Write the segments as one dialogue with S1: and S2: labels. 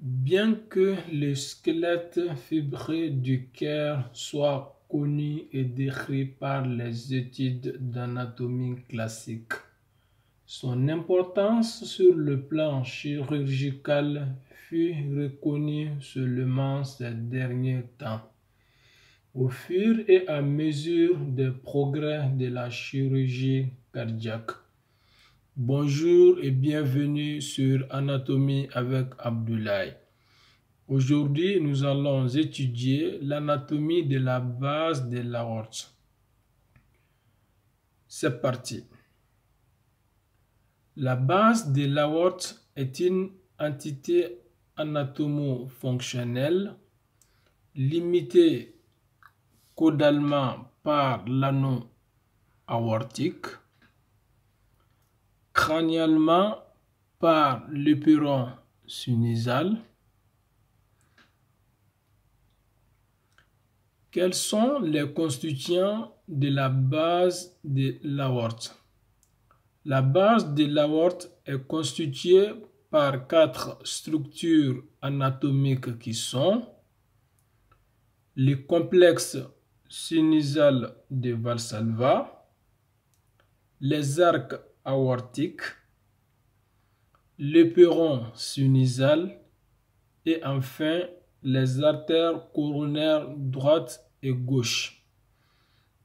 S1: Bien que le squelette fibré du cœur soit connu et décrit par les études d'anatomie classique, son importance sur le plan chirurgical fut reconnue seulement ces derniers temps. Au fur et à mesure des progrès de la chirurgie cardiaque. Bonjour et bienvenue sur Anatomie avec Abdoulaye. Aujourd'hui, nous allons étudier l'anatomie de la base de l'aorte. C'est parti. La base de l'aorte est une entité anatomo-fonctionnelle limitée caudalement par l'anneau aortique, crânialement par l'éperon sinusal. Quels sont les constituants de la base de l'aorte? La base de l'aorte est constituée par 4 structures anatomiques qui sont le complexe sinusal de Valsalva, les arcs aortiques, l'éperon sinusal et enfin les artères coronaires droite et gauche.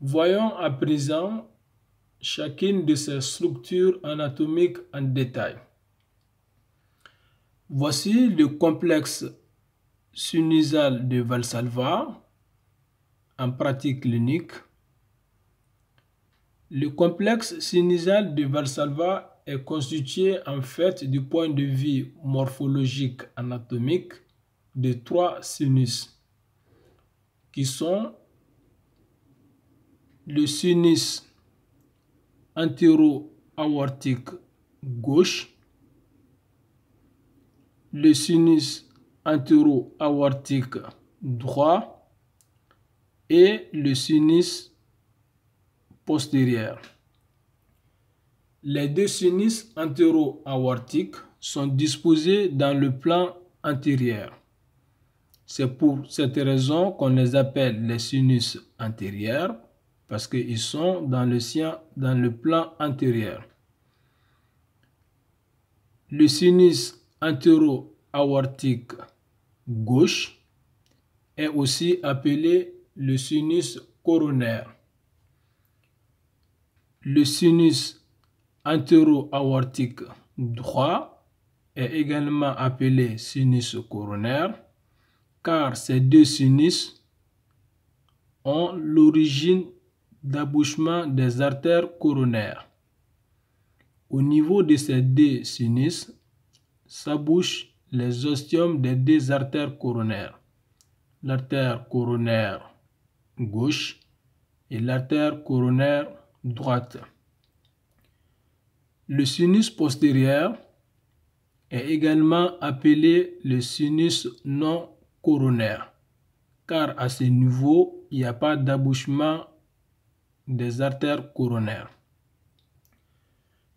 S1: Voyons à présent chacune de ces structures anatomiques en détail. Voici le complexe sinusal de Valsalva en pratique clinique. Le complexe sinusal de Valsalva est constitué en fait du point de vue morphologique anatomique de 3 sinus qui sont le sinus antéro-aortique gauche, le sinus antéro-aortique droit et le sinus postérieur. Les 2 sinus antéro-aortiques sont disposés dans le plan antérieur. C'est pour cette raison qu'on les appelle les sinus antérieurs, parce qu'ils sont dans le plan antérieur. Le sinus antéro-aortique gauche est aussi appelé le sinus coronaire. Le sinus antéro-aortique droit est également appelé sinus coronaire, car ces 2 sinus ont l'origine d'abouchement des artères coronaires. Au niveau de ces 2 sinus s'abouchent les ostiums des 2 artères coronaires, l'artère coronaire gauche et l'artère coronaire droite. Le sinus postérieur est également appelé le sinus non coronaire, car à ce niveau, il n'y a pas d'abouchement des artères coronaires.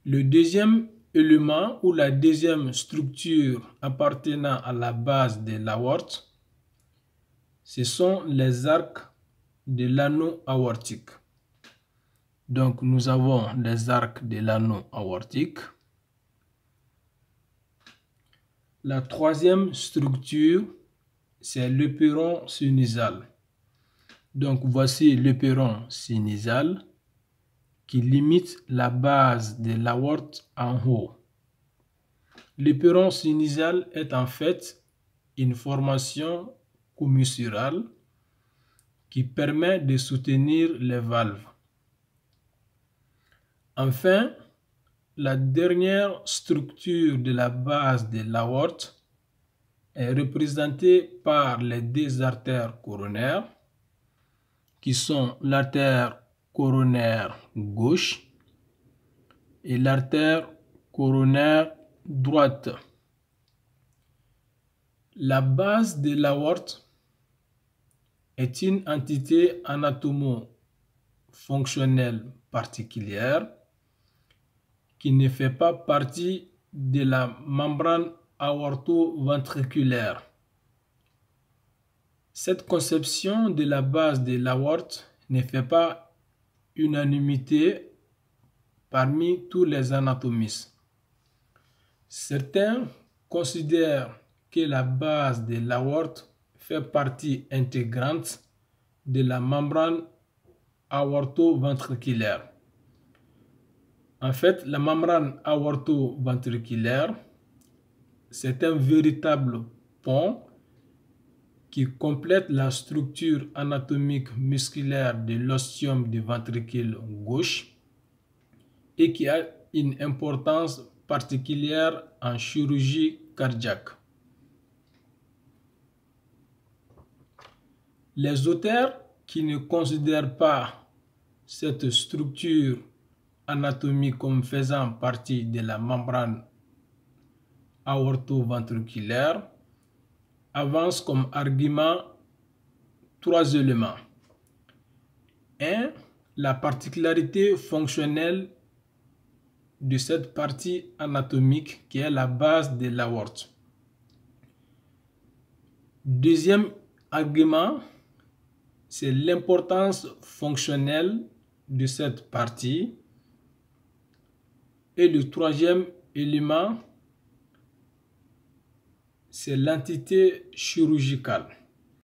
S1: Le deuxième élément ou la deuxième structure appartenant à la base de l'aorte, ce sont les arcs de l'anneau aortique. Donc nous avons les arcs de l'anneau aortique. La troisième structure, c'est l'éperon sinusal. Donc voici l'éperon sinusal qui limite la base de l'aorte en haut. L'éperon sinusal est en fait une formation commissurale qui permet de soutenir les valves. Enfin, la dernière structure de la base de l'aorte est représentée par les 2 artères coronaires qui sont l'artère coronaire gauche et l'artère coronaire droite. La base de l'aorte est une entité anatomo-fonctionnelle particulière qui ne fait pas partie de la membrane aorto-ventriculaire. Cette conception de la base de l'aorte ne fait pas unanimité parmi tous les anatomistes. Certains considèrent que la base de l'aorte fait partie intégrante de la membrane aorto-ventriculaire. En fait, la membrane aorto-ventriculaire, c'est un véritable pont qui complète la structure anatomique musculaire de l'ostium du ventricule gauche et qui a une importance particulière en chirurgie cardiaque. Les auteurs qui ne considèrent pas cette structure anatomique comme faisant partie de la membrane aorto-ventriculaire avancent comme argument 3 éléments. 1. La particularité fonctionnelle de cette partie anatomique qui est la base de l'aorte. Deuxième argument, c'est l'importance fonctionnelle de cette partie. Et le troisième élément, c'est l'entité chirurgicale.